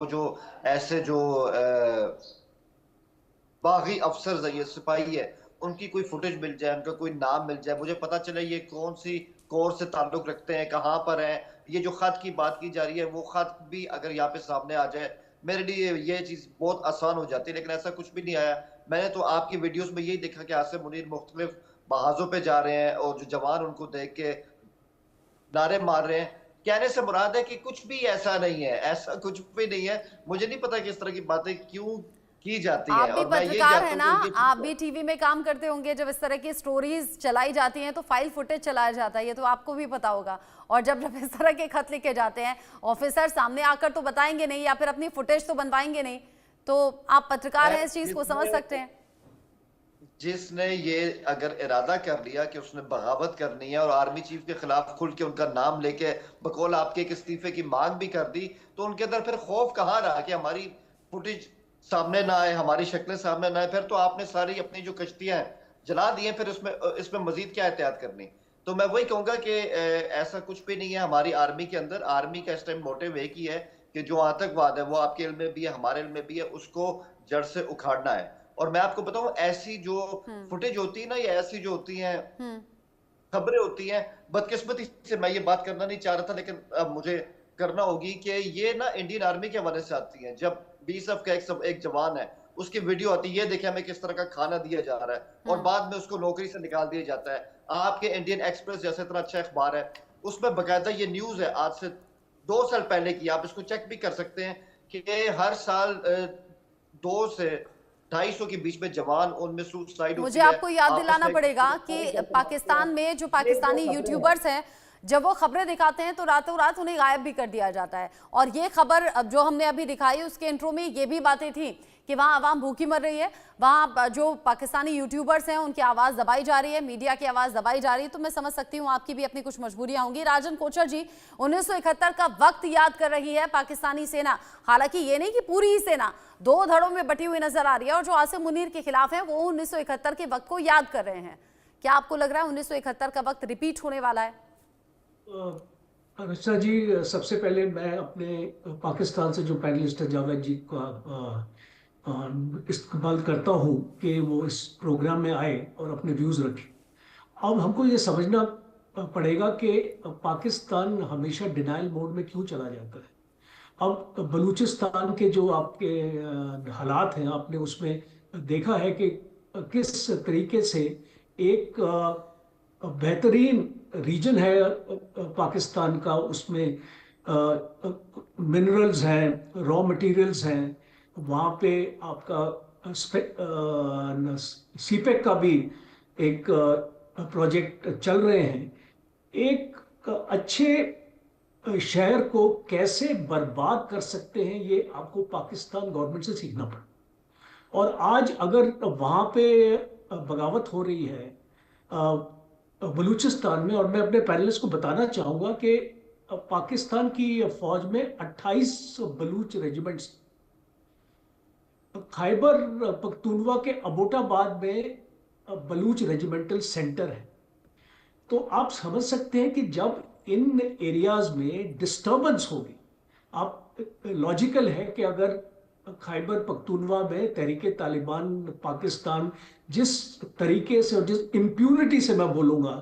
जो ऐसे जो बागी अफसर है, ये सिपाही है, उनकी कोई फुटेज मिल जाए, उनका कोई नाम मिल जाए, मुझे पता चले ये कौन सी कोर से ताल्लुक रखते हैं, कहाँ पर है। ये जो खत की बात की जा रही है, वो खत भी अगर यहाँ पे सामने आ जाए, मेरे लिए ये चीज बहुत आसान हो जाती है, लेकिन ऐसा कुछ भी नहीं आया। मैंने तो आपकी वीडियोस में यही देखा कि आसिम मुनीर मुख्तलिफ महाजों पे जा रहे हैं और जो जवान उनको देख के नारे मार रहे हैं। कहने से मुराद है कि कुछ भी ऐसा नहीं है, ऐसा कुछ भी नहीं है। मुझे नहीं पता कि इस तरह की बातें क्यों की जाती आप हैं, भी और मैं यही पत्रकार जानता हैं हूँ ना, कि ये आप चीज भी टीवी में काम करते होंगे। जब इस तरह की स्टोरीज चलाई जाती हैं तो फाइल फुटेज चलाया जाता है, ये तो आपको भी पता होगा। और जब जब इस तरह के खत लिखे जाते हैं, ऑफिसर सामने आकर तो बताएंगे नहीं या फिर अपनी फुटेज तो बनवाएंगे नहीं। तो आप पत्रकार हैं, इस चीज को समझ जिसने सकते हैं। जिसने ये अगर इरादा कर लिया कि उसने बगावत करनी है और आर्मी चीफ के खिलाफ खुल के उनका नाम लेके बकौल आपके एक इस्तीफे की मांग भी कर दी, तो उनके अंदर फिर खौफ कहाँ रहा कि हमारी फुटेज सामने ना आए, हमारी शक्लें सामने ना आए। फिर तो आपने सारी अपनी जो कश्तियां हैं जला दी हैं, फिर इसमें इसमें मजीद क्या एहतियात करनी। तो मैं वही कहूंगा कि ऐसा कुछ भी नहीं है हमारी आर्मी के अंदर। आर्मी का इस टाइम मोटिव एक ही है कि जो आतंकवाद है वो आपके इल्म में भी है, हमारे इल्म में भी है, उसको जड़ से उखाड़ना है। और मैं आपको बताऊं, ऐसी जो हम्म। फुटेज होती है ना, या ऐसी जो होती हैं हम्म। खबरें होती हैं, बदकिस्मती से मैं ये बात करना नहीं चाह रहा था लेकिन अब मुझे करना होगी, कि ये ना इंडियन आर्मी के हवाले से आती हैं। जब बीएसएफ का एक जवान है, उसकी वीडियो आती है, ये देखे हमें किस तरह का खाना दिया जा रहा है, और हम्म। बाद में उसको नौकरी से निकाल दिया जाता है। आपके इंडियन एक्सप्रेस जैसे इतना अच्छा अखबार है, उसमें बकायदा ये न्यूज है आज से 2 साल पहले की, आप इसको चेक भी कर सकते हैं कि हर साल 2 से 250 के बीच में जवान उनमें सुसाइड मुझे होती है, आपको याद आपस दिलाना में पड़ेगा कि गिरफ्तारी कैसे करते हैं। पाकिस्तान में जो ये जो पाकिस्तानी खबरें हैं, यूट्यूबर्स हैं, जब वो खबरें दिखाते हैं तो रातों रात उन्हें गायब भी कर दिया जाता है। और ये खबर अब जो हमने अभी दिखाई, उसके इंट्रो में ये भी बातें थी कि वहाँ आवाम भूखी मर रही है, वहाँ जो पाकिस्तानी यूट्यूबर्स हैं उनकी आवाज़ दबाई जा रही है, मीडिया की आवाज़ दबाई जा रही है। तो मैं समझ सकती हूँ आपकी भी अपनी कुछ मजबूरियाँ होंगी। राजन कोचर जी, 1971 का वक्त याद कर रही है पाकिस्तानी सेना। हालांकि ये नहीं कि पूरी ही सेना, दो धड़ों में बटी हुई नजर आ रही है, और जो आसिम मुनीर के खिलाफ है वो 1971 के वक्त को याद कर रहे हैं। क्या आपको लग रहा है 1971 का वक्त रिपीट होने वाला है? रक्षा जी, सबसे पहले मैं अपने पाकिस्तान से जो पैनलिस्ट है जावेद जी का इस्तेमाल करता हूँ कि वो इस प्रोग्राम में आए और अपने व्यूज रखें। अब हमको ये समझना पड़ेगा कि पाकिस्तान हमेशा डिनाइल मोड में क्यों चला जाता है। अब बलूचिस्तान के जो आपके हालात हैं, आपने उसमें देखा है कि किस तरीके से एक बेहतरीन रीजन है पाकिस्तान का, उसमें मिनरल्स हैं, रॉ मटेरियल्स हैं। वहाँ पे आपका सीपेक का भी एक प्रोजेक्ट चल रहे हैं। एक अच्छे शहर को कैसे बर्बाद कर सकते हैं, ये आपको पाकिस्तान गवर्नमेंट से सीखना पड़ा। और आज अगर वहाँ पे बगावत हो रही है बलूचिस्तान में, और मैं अपने पैनलिस्ट को बताना चाहूँगा कि पाकिस्तान की फौज में 28 बलूच रेजिमेंट्स, खैबर पख्तूनवा के अबोटाबाद में बलूच रेजिमेंटल सेंटर है। तो आप समझ सकते हैं कि जब इन एरियाज में डिस्टर्बेंस होगी, आप लॉजिकल है कि अगर खैबर पख्तूनवा में तहरीके तालिबान पाकिस्तान जिस तरीके से और जिस इम्प्यूनिटी से मैं बोलूँगा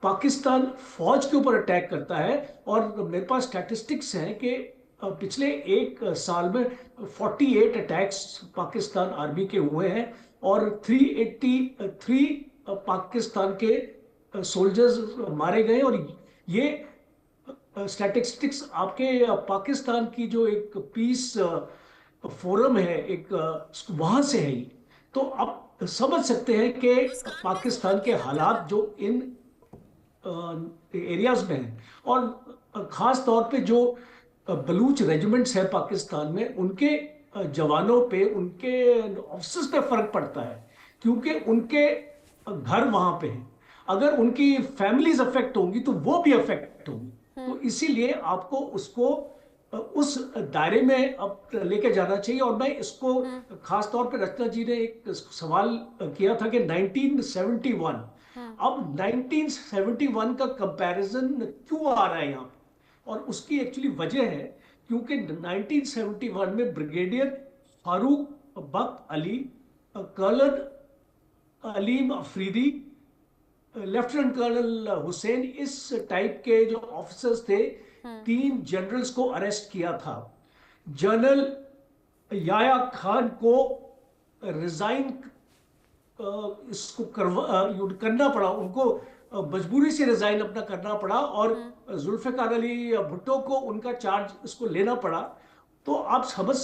पाकिस्तान फौज के ऊपर अटैक करता है। और मेरे पास स्टैटिस्टिक्स हैं कि पिछले एक साल में 48 अटैक्स पाकिस्तान आर्मी के हुए हैं और 383 पाकिस्तान के सोल्जर्स मारे गए। और ये स्टैटिस्टिक्स आपके पाकिस्तान की जो एक पीस फोरम है, एक वहां से है। तो आप समझ सकते हैं कि पाकिस्तान के हालात जो इन एरियाज में हैं, और खास तौर पे जो बलूच रेजिमेंट्स हैं पाकिस्तान में, उनके जवानों पे, उनके ऑफिसर्स पे फर्क पड़ता है, क्योंकि उनके घर वहां पे हैं। अगर उनकी फैमिलीज अफेक्ट होंगी तो वो भी अफेक्ट होंगी। तो इसीलिए आपको उसको उस दायरे में अब लेके जाना चाहिए। और मैं इसको खास तौर पे रचना जी ने एक सवाल किया था कि 1971, अब 1971 का कंपैरिजन क्यों आ रहा है यहाँ पे, और उसकी एक्चुअली वजह है क्योंकि 1971 में brigadier Farooq Bakht Ali, colonel Aleem Afridi, lieutenant colonel Hussain, इस टाइप के जो ऑफिसर्स थे, 3 जनरल्स को अरेस्ट किया था। जनरल याया खान को रिजाइन इसको करना पड़ा, उनको मजबूरी से रिजाइन अपना करना पड़ा, और जुल्फिकार अली भुट्टो को उनका चार्ज इसको लेना पड़ा। तो आप समझ